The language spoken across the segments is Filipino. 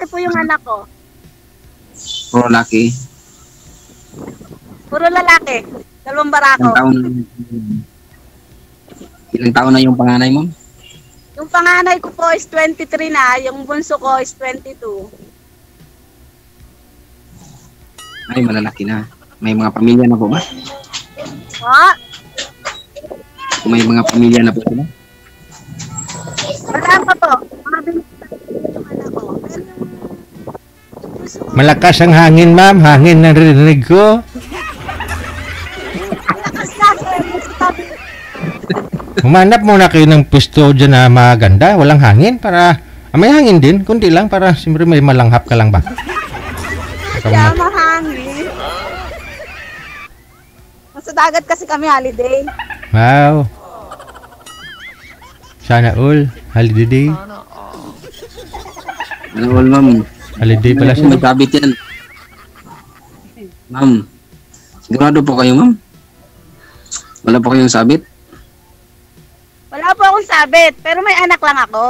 po yung anak ko? Puro laki. Puro lalaki. Dalawang barako. Ilang taon na yung panganay mo? Yung panganay ko po is 23 na, yung bunso ko is 22. Ay, malalaki na. May mga pamilya na po ba? Ha? May mga pamilya na po sila? Wala pa po. Mga binigyan yung anak ko. Pero yung bunso ko, Malakas ang hangin, ma'am. Hangin na rinig ko. malakas na. Kaya yung sabi, Humanap muna kayo ng pwesto dyan na maganda. Walang hangin para... may hangin din. Kundi lang para siyempre may malanghap ka lang ba? kaya mahangin. Sa dagat kasi kami holiday. Wow. Sana all. Holiday. Ano all, ma'am? Holiday pala May siya. sabit yan. Ma'am, sigurado po kayo, ma'am? Wala po kayong sabit? Wala po akong sabit, pero may anak lang ako.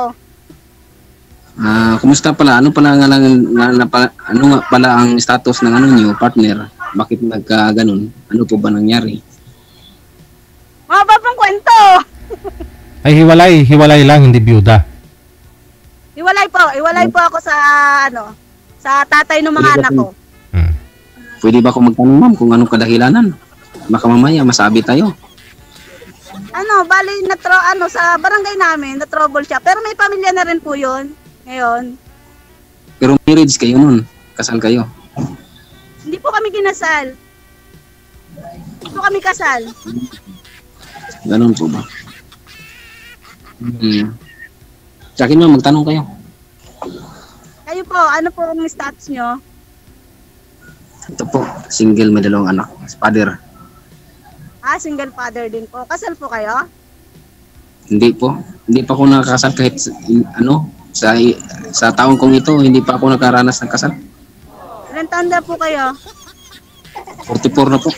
Kumusta pala? Ano pala nga lang, ano nga pala ang status ng ano niyo, partner? Bakit nagka-ganon? Ano po ba nangyari? Mga babang kwento. Ay, hiwalay. Hiwalay lang, hindi byuda. Iwalay po ako sa sa tatay ng mga anak ko. Pwede ba ako magtanong, ma'am, kung anong kadahilanan? Baka mamaya masabi tayo. Bali sa barangay namin, na trouble siya. Pero may pamilya na rin po 'yon ngayon. Pero marriage kayo nun. Kasal kayo. Hindi po kami kinasal. Hindi po kami kasal. Ganon po ba? Sa akin, ma'am, magtanong kayo. Kayo po, ano po ang status nyo? Ito po, single, may dalawang anak. Father. Single father din po. Kasal po kayo? Hindi po. Hindi pa ako nakakasal kahit sa taong kong ito, hindi pa ako nakaranas ng kasal. Ilan taon na po kayo? 44 na po.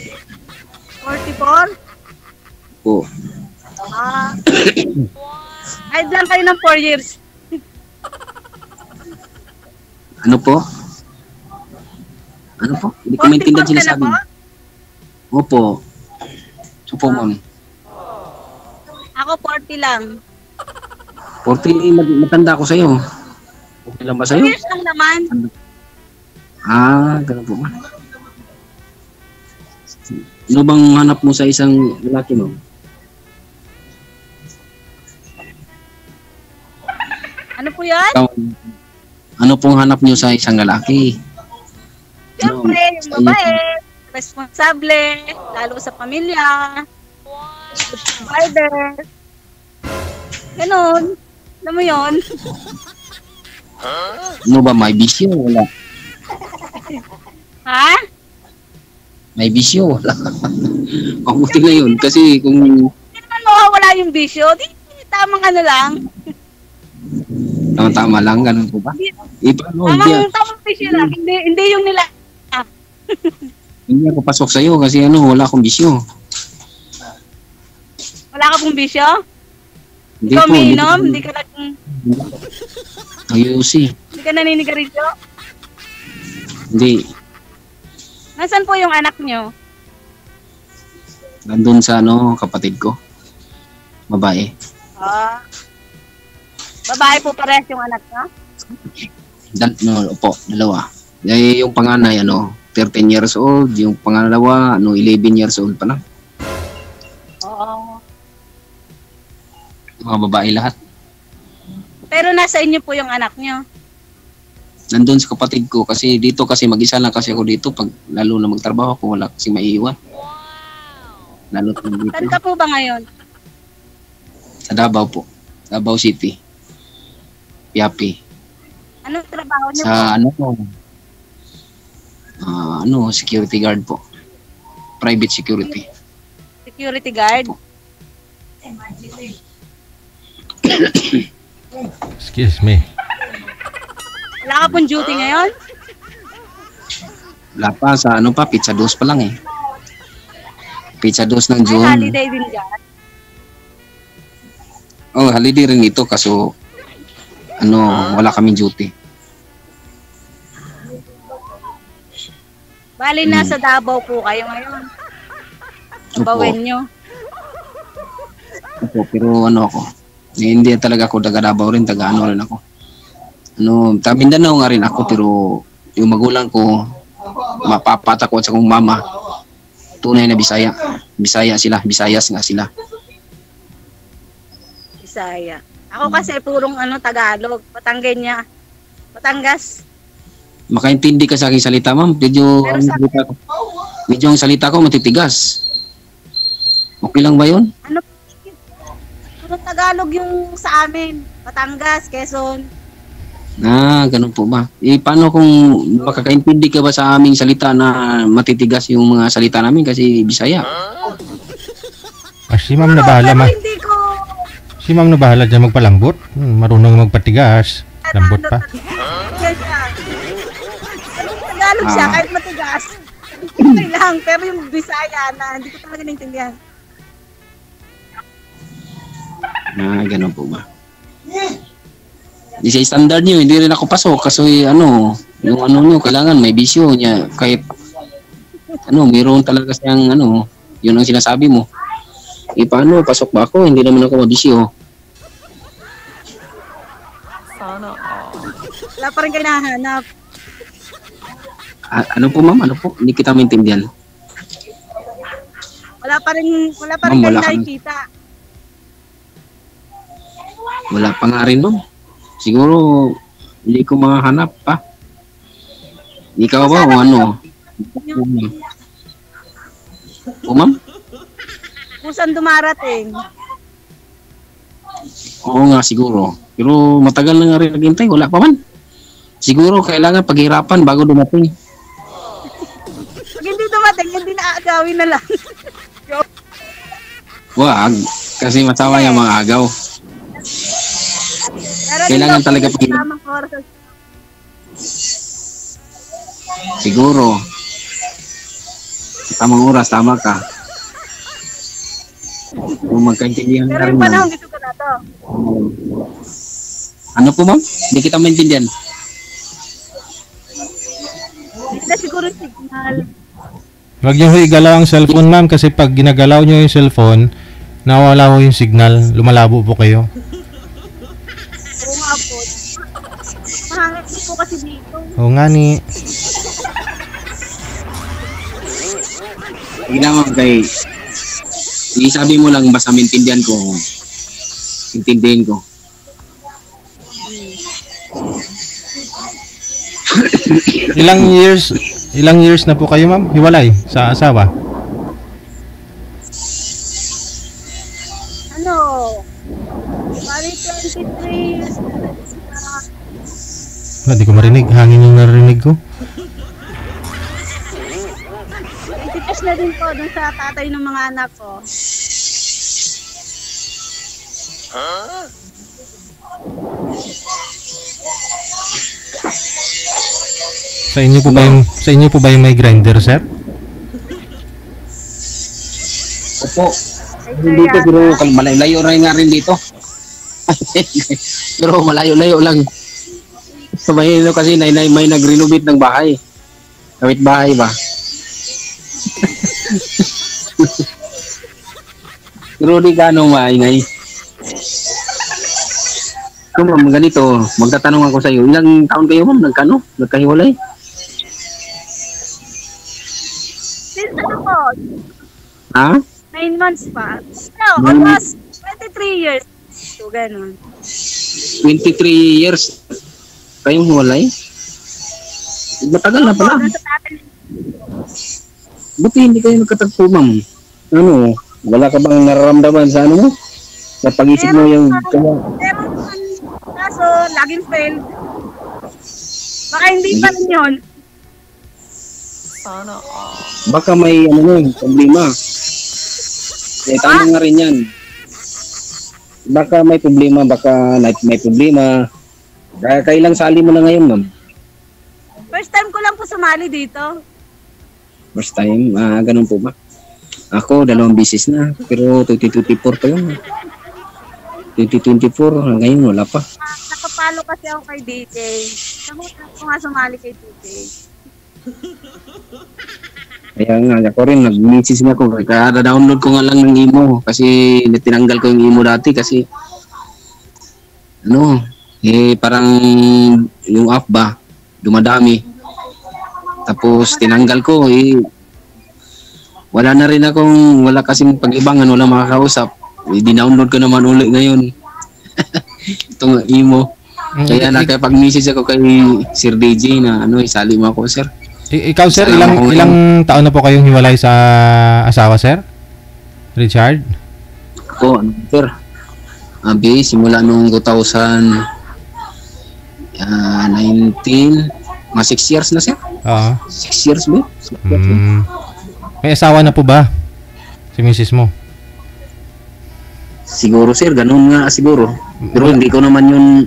44? Po. Ay, lang kayo ng 4 years. Ano po? Ano po? Hindi ko maintindihan 44 ka na sinasabi. po? Opo. Opo, ma'am. Ako 40 lang. 40, matanda ako sa'yo. Okay lang ba 4 sa'yo? years lang naman. Ganun po ba? Ano bang hanap mo sa isang lalaki mo? Ano po yan? Ano pong hanap niyo sa isang lalaki? Siyempre, yung babae, responsable, lalo sa pamilya, good provider. Ganon. Alam mo yun? Ano ba, may bisyo? Wala. Ha? May bisyo? Wala. Mabuti na yun. Kasi kung... Hindi naman mawawala yung bisyo. Di tamang ano lang. Tama lang, ganun po ba? Tamang bisyo lang. Hindi yung nila. Hindi ako pasok sa'yo kasi wala akong bisyo. Wala ka pong bisyo? Hindi Ikaw po. minom? Hindi ka Ayusi. Hindi ka naninigarilyo? Hindi. Nasaan po yung anak nyo? Nandun sa kapatid ko. Babae. Babae po parehas yung anak nyo? Opo, dalawa. Yung panganay, 13 years old. Yung pangalawa, 11 years old pa lang. Oo. Mga babae lahat. Pero nasa inyo po yung anak nyo? Nandun sa kapatid ko kasi dito kasi mag-isa lang kasi ako dito pag lalo na magtrabaho ako wala kasi maiiwan. Lalo na dito. Saan ka po ba ngayon? Sa Davao po. Davao City. Piapi. Anong trabaho nyo Sa po? security guard po. Private security. Security guard? Excuse me. Wala ka pong duty ngayon? Wala pa sa pizza dos pa lang eh. Pizza dos ng Ay, June. holiday din dyan. Holiday rin ito kaso wala kaming duty. Bali, nasa Davao po kayo ngayon. Sa Opo. Bawenyo. Opo, pero ano ako, hindi talaga ako taga Davao rin, taga ano rin ako. Taga Mindanao nga rin ako, pero yung magulang ko, mapapatakot sa kong mama, tunay na Bisaya. Bisaya sila, Bisayas nga sila. Bisaya. Ako kasi purong Tagalog. Patanggenya. Batangas. Makaintindi ka sa aking salita, ma'am. Medyo, Pero ang sa- salita ko, medyo ang salita ko matitigas. Okay lang ba yun? Purong Tagalog yung sa amin. Batangas, Quezon. Ganun po ba? Paano kung makakaintindi ka ba sa aming salita na matitigas yung mga salita namin kasi Bisaya? Si ma'am na bahala Pero ma. hindi ko Si ma'am na bahala dyan magpalambot. Marunong magpatigas. Lambot pa. Yan siya. Tagalog siya, Ah. kahit matigas. Okay lang, pero yung Bisaya na, hindi ko talaga naintindihan. Ganun po ba? Di sa standard nyo, hindi rin ako pasok kasi yung nyo, kailangan may bisyo niya. Kahit, mayroon talaga siyang, yun ang sinasabi mo. Paano, pasok ba ako? Hindi naman ako mabisyo. Wala pa rin kayo nahanap. Ano po, ma'am? Ano po? Hindi kita maintindihan. Wala pa rin Ma'am, kayo wala kang- nakikita. Wala pa nga rin, ma'am. Siguro, hindi ko mahanap pa. Ikaw ba o ano? O, ma'am? Kung saan dumarating. Oo nga, siguro. Pero matagal na nga rin naghintay. Wala pa man. Siguro, kailangan paghirapan bago dumating. Pag hindi dumating, hindi na aagawin na lang. Wag. Kasi masawa yung mga agaw. Kailangan talaga pag pag- tamang oras. Siguro. Tamang oras, tama ka. Kung magkaintindihan Pero na rin yung na. panahon dito ko na to. Ano po, ma'am? Hindi kita maintindihan. Hindi na siguro signal. Huwag niyo ho igalaw ang cellphone ma'am kasi pag ginagalaw niyo yung cellphone, nawala ho yung signal. Lumalabo po kayo. Oo nga po. Mahangit po kasi dito. Oo nga ni. Hindi naman kay... Sabi mo lang basta maintindihan ko. Intindihin ko. Ilang years na po kayo ma'am? Hiwalay sa asawa? Bali 23 years na. Hindi ko marinig. Hangin yung narinig ko. 20 years na din po dun sa tatay ng mga anak ko. Sa inyo po ba yung may grinder set? Opo. Dito pero malayo-layo rin nga rin dito. Pero malayo-layo lang. So may kasi may nag-renovate ng bahay. Kawit bahay ba? Pero di gano'ng maingay. So ma'am, ganito, magtatanong ako sa iyo. Ilang taon kayo ma'am? Nagkahiwalay? Since ano po, Ha? 9 months pa. No, almost 23 years. So, ganun. 23 years kayong hiwalay? Matagal na pala. Dun sa tatay. Buti hindi kayo nagkatagpo, ma'am. Ano, wala ka bang nararamdaman sa ano mo? Sa pag-isip mo yung... Pero, kaso, laging failed. Baka hindi pa rin yun. Baka may problema. Tama nga rin yan. Baka may problema, may problema. Kailang sali mo na ngayon, ma'am? First time ko lang po sumali dito. First time? Ganun po ba? Ako, 2 beses na. Pero 2024 pa yun. 2024, ngayon wala pa. nagpa-follow kasi ako kay DJ. Sabi ko nga sumali kay DJ. Kaya nga, ako rin, nag-message na ako. Kaya download ko nga lang ng imo. Kasi tinanggal ko yung imo dati kasi parang yung app ba, dumadami. Tapos tinanggal ko, wala na rin akong, wala kasing pag-ibangan, wala makakausap. Dinownload ko naman ulit ngayon. Itong imo. Kaya nakapag-message ako kay Sir DJ na isali mo ako, sir. Ikaw, sir, ilang taon na po kayong hiwalay sa asawa, sir? Richard? Ako, sir. Simula nung 2019, mga 6 years na, sir. Oo. 6 years ba? May asawa na po ba si misis mo? Siguro, sir. Ganun nga siguro. Pero hindi ko naman yun,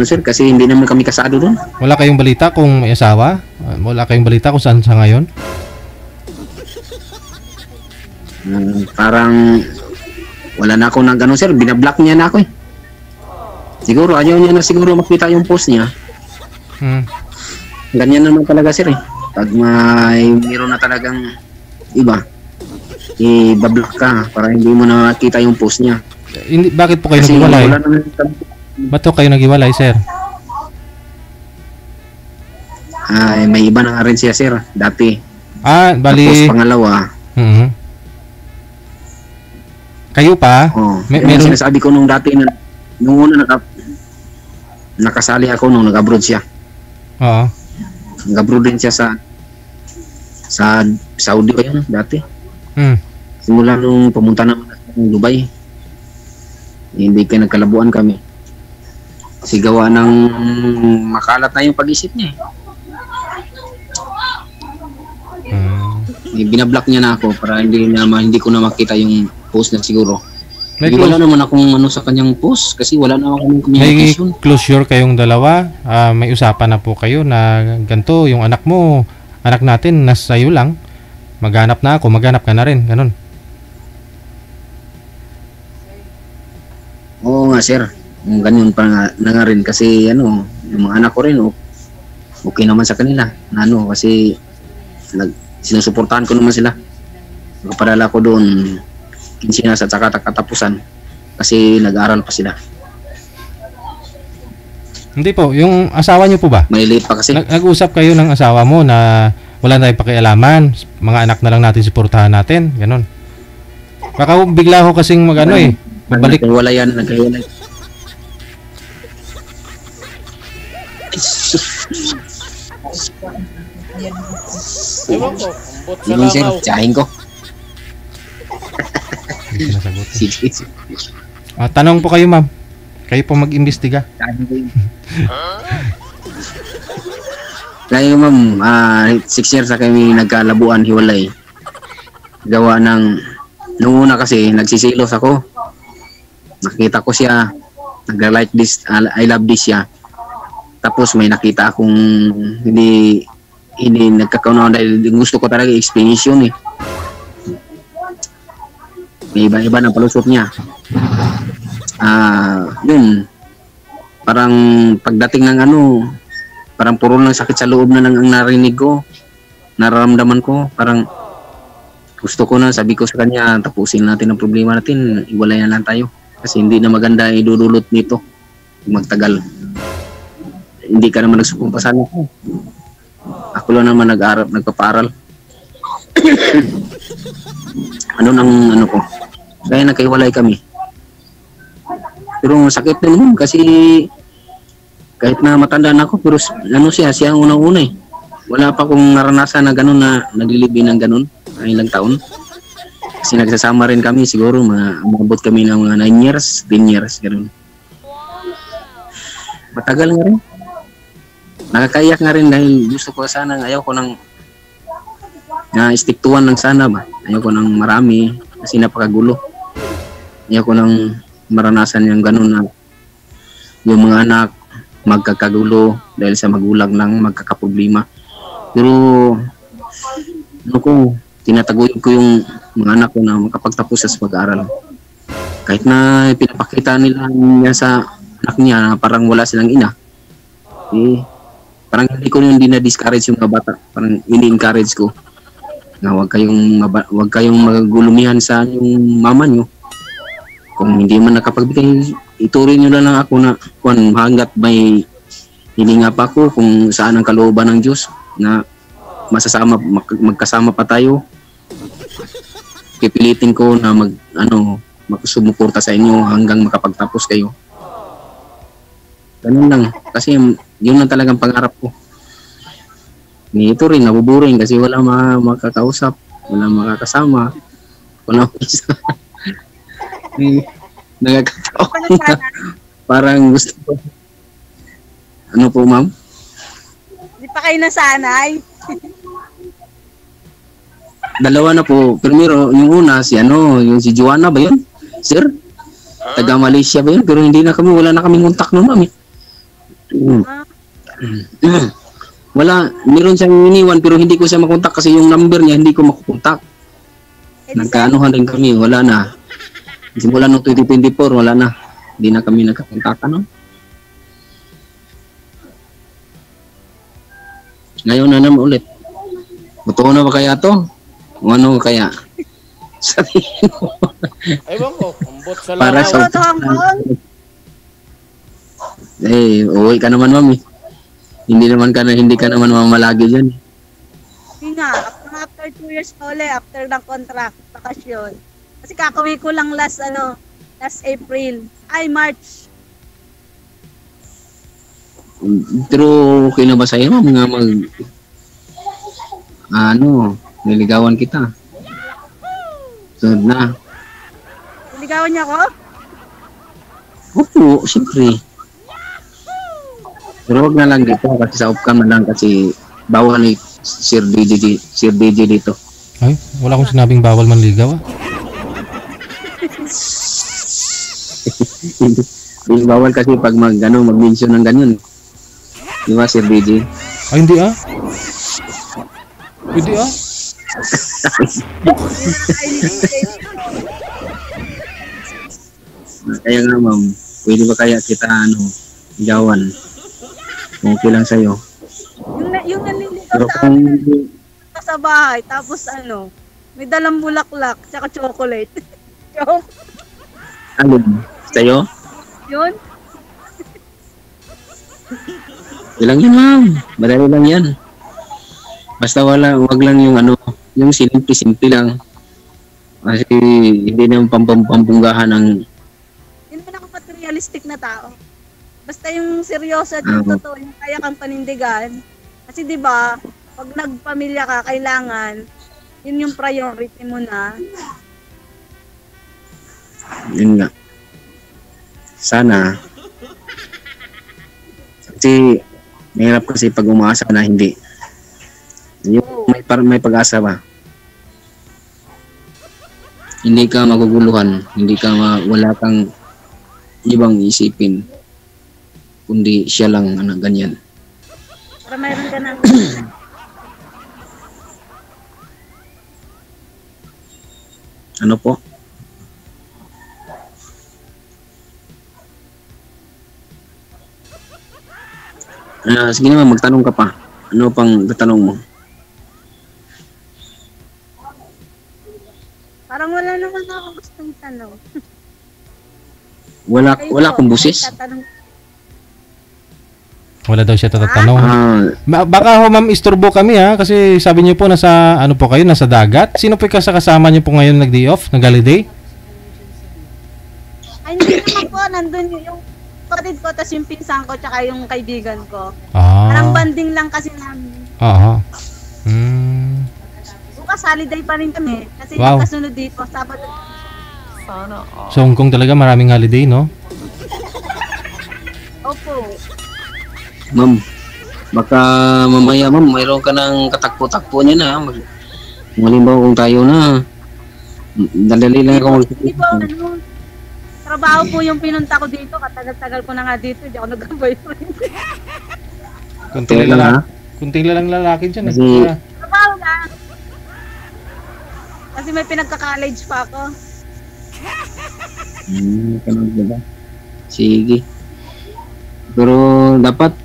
sir, kasi hindi naman kami kasado doon. Wala kayong balita kung may asawa? Wala kayong balita kung saan sa ngayon? Parang wala na ako ng gano'n, sir. Binablock niya na ako eh. Siguro, ayaw niya na siguro makita yung post niya. Ganyan naman talaga, sir eh. Pag mayroon na talagang iba, i-block ka para hindi mo na makita yung post niya. Bakit po kayo naghiwalay? Ba't po kayo naghiwalay, sir? May iba na nga rin siya, sir. Dati. Bali... Tapos pangalawa. Kayo pa? Meron sinasabi ko nung dati na nung una nakasali ako nung nag-abroad siya. Oo. Nag-abroad din siya sa Saudi pa yun dati. Simula nung pumunta naman ng Dubai. Hindi kayo nagkalabuan kami. Kasi gawa ng makalat na yung pag-isip niya. Binablock niya na ako para hindi ko na makita yung post na siguro. Wala naman akong sa kanyang post kasi wala na akong communication. May closure kayong dalawa. May usapan na po kayo na ganito, yung anak mo, anak natin, nasa iyo lang. Maghanap na ako, maghanap ka na rin. Ganun. Oo nga, sir. Ganyan pa nga rin kasi yung mga anak ko rin okay naman sa kanila kasi sinusuportahan ko naman sila. Nagpadala ko doon 15 na sa katapusan kasi nag-aaral pa sila. Hindi po, yung asawa niyo po ba? May late pa kasi. Nag-usap kayo ng asawa mo na wala tayong pakialaman, mga anak na lang natin suportahan natin, ganun. Baka bigla ko kasing babalik. Naghiwalay. Ewan ko, ambot sa Yung sir, lamaw. tsahin ko. Hindi ko nasagot. Sige. Tanong po kayo, ma'am. Kayo po mag-imbestiga. Tsahin ko yun. Kaya ma'am, 6 years na kami nagkalabuan, hiwalay. Gawa ng nung una kasi nagsisilos ako. Nakita ko siya, nag-like this, I love this siya. Tapos may nakita akong hindi nagkakaunawan dahil gusto ko talaga explanation eh. May iba-iba ng palusot niya. Yun. Parang pagdating ng parang puro lang sakit sa loob na lang ang narinig ko. Nararamdaman ko. Parang gusto ko na, sabi ko sa kanya, tapusin natin ang problema natin. Iwalay na lang tayo. Kasi hindi na maganda idudulot nito. Magtagal. Hindi ka naman nagsukumpasan ako. Ako lang naman nagpapaaral. Ko. Kaya nagkaiwalay kami. Pero sakit din naman kasi kahit na matanda na ako, pero siya ang unang-una eh. Wala pa akong naranasan na gano'n na naglilibin ng gano'n. Ilang taon. Kasi nagsasama rin kami, siguro maabot kami ng mga 9 years, 10 years, gano'n. Matagal nga rin. Nakakaiyak nga rin dahil gusto ko sana, ayaw ko ng stick to one lang sana ba. Ayaw ko ng marami kasi napakagulo. Ayaw ko ng maranasan yung gano'n na yung mga anak magkakagulo dahil sa magulang lang magkakaproblema. Pero tinataguyod ko yung mga anak ko na makapagtapos sa pag-aaral. Kahit na pinapakita nila niya sa anak niya na parang wala silang ina. Eh, parang hindi ko yun discourage yung mga bata. Parang ini-encourage ko na wag kayong magulumihan sa yung mama nyo. Kung hindi man nakapagbigay, ituring nyo na lang ako na kung hanggat may hininga pa ako kung saan ang kalooban ng Diyos na magkasama pa tayo. Pipilitin ko na magsumuporta sa inyo hanggang makapagtapos kayo. Ganun lang. Kasi yun lang talagang pangarap ko. Ito rin, nabuburing kasi wala makakausap, wala makakasama, wala makakasama. Nagkakataon na parang gusto ko. Ano po, ma'am? Hindi pa kayo nasanay. Dalawa na po. Primero, yung una, yung si Joanna ba yun? Sir? Taga Malaysia ba yun? Pero wala na kaming kontak nun, ma'am. Wala, meron siyang iniwan pero hindi ko siya makontak kasi yung number niya hindi ko makukontak. Nagkaanuhan rin kami, wala na. Simula noong 2024, wala na. Hindi na kami nagkakontakan, no? Ngayon na naman ulit. Totoo na ba kaya to? O ano kaya? Sabihin mo. Ewan ko, umbot sa Para langaw. sa... uwi ka naman, mami. Hindi ka naman mamalagi dyan. Hindi nga, after 2 years pa ulit, after ng contract, bakasyon. Kasi kakawin ko lang last April. March. Pero okay na ba sa'yo, ma'am, nga niligawan kita. Sunod na. Niligawan niya ako? Opo, siyempre. Pero wag na lang dito kasi sa off-cam na lang kasi bawal ni Sir DJ dito. Ay, wala akong sinabing bawal manligaw ah. Hindi bawal kasi pag mag-mention ng ganyan. Di ba, Sir DJ? Ay, hindi ah. Hindi ah. Kaya nga, ma'am, pwede ba kaya kita ligawan? Okay lang sa'yo. Yung naliligaw Pero sa kung amin sa bahay, tapos may dalang bulaklak, tsaka chocolate. Joke. Sa'yo? Yun? Ilang yun, ma'am. Madali lang yan. Basta wag lang yung simple lang. Kasi hindi naman pampunggahan ng... Hindi naman ako materialistic na tao. Basta yung seryoso at yung totoo, yung kaya kang panindigan. Kasi di ba pag nagpamilya ka, kailangan, yun yung priority mo na. Yun nga. Sana. Kasi, mahirap kasi pag umaasa na hindi. Yung may pag-asa ba? Hindi ka maguguluhan, wala kang ibang isipin. Kundi siya lang, ganyan. Para mayroon ka ng... Ano po? Sige naman, magtanong ka pa. Ano pang tatanong mo? Parang wala naman ako gustong tanong. Wala akong busis. Wala daw siya tatanong. Baka ma'am, isturbo kami ha, kasi sabi niyo po nasa nasa dagat. Sino po kasama niyo po ngayon nag-day off, nag-holiday? Ay, hindi naman po, nandun yung kapatid ko, tas yung pinsan ko, tsaka yung kaibigan ko. Parang banding lang kasi namin. Bukas holiday pa rin kami, kasi yung kasunod dito, Sabado. So Hong Kong talaga maraming holiday, no? Opo. Ma'am, baka mamaya, ma'am, mayroon ka ng katakpo-takpo niya na. Halimbawa kung tayo na, dali lang ako. Hindi po, trabaho po yung pinunta ko dito. Katagal-tagal ko na nga dito. Hindi ako nag-boyfriend. Kunting lang lalaki dyan. Trabaho lang. Kasi may pinagka-college pa ako. Diba? Sige. Pero dapat,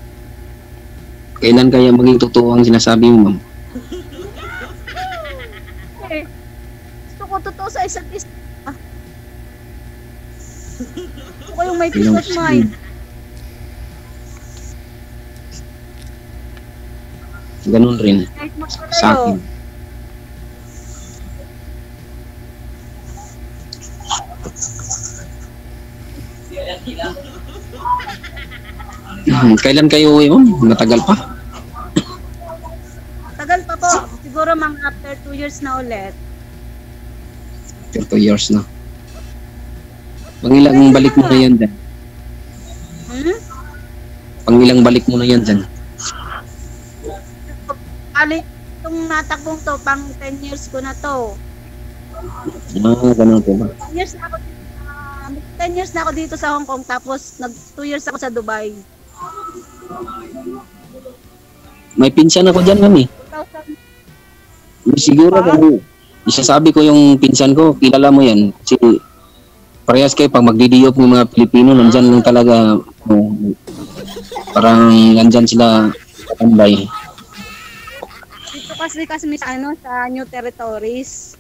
kailan kaya maging totoo ang sinasabi mo, ma'am? Eh, gusto ko totoo sa isa't isa. Gusto ko yung may peace of mind. Ganun rin Kahit sa magkalayo. akin. Kailan kayo uwi, ma'am? Matagal pa? Tagal pa po. Siguro mga after 2 years na ulit. After 2 years na. Pangilang balik mo na yan dyan? Hmm? Pangilang balik mo na yan dyan? Ali, itong natakbong to, pang 10 years ko na to. Ganun po ba? 10 years na ako, 10 years na ako dito sa Hong Kong, tapos 2 years ako sa Dubai. May pinsan ako dyan, ma'am eh. 2000, Siguro kung isasabi ko yung pinsan ko, kilala mo yan. Kasi parehas kayo pag magdidiyop ng mga Pilipino, nandyan lang talaga, parang nandyan sila katambay. dito kasi sa New Territories.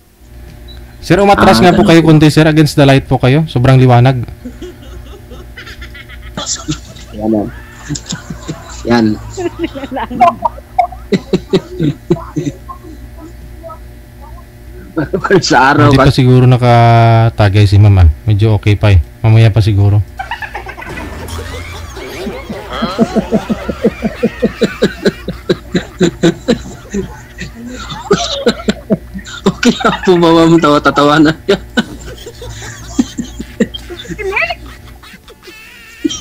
Sir, umatras nga po ganun kayo po. kunti, sir. Against the light po kayo. Sobrang liwanag. Yan na. Yan. Sa araw Hindi pa kasi. siguro nakatagay si mama. Medyo okay pa eh. Mamaya pa siguro. Okay lang po ba, ma'am? Tawa-tatawa na.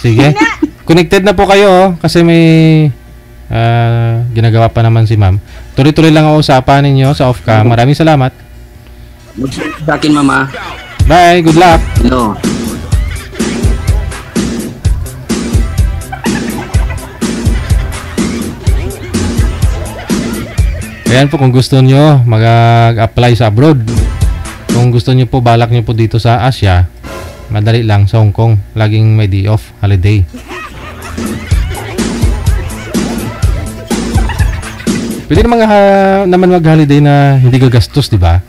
Sige. Connected na po kayo oh, kasi may ginagawa pa naman si ma'am. Tuloy-tuloy lang ang usapan ninyo sa off-cam. Maraming salamat. Sa akin, mama. Bye. Good luck. Hello. Ayan po kung gusto nyo mag-apply sa abroad. Kung gusto nyo po, balak nyo po dito sa Asia, madali lang sa Hong Kong. Laging may day off, holiday. Pwede naman, naman mag-holiday na hindi gagastos, di ba?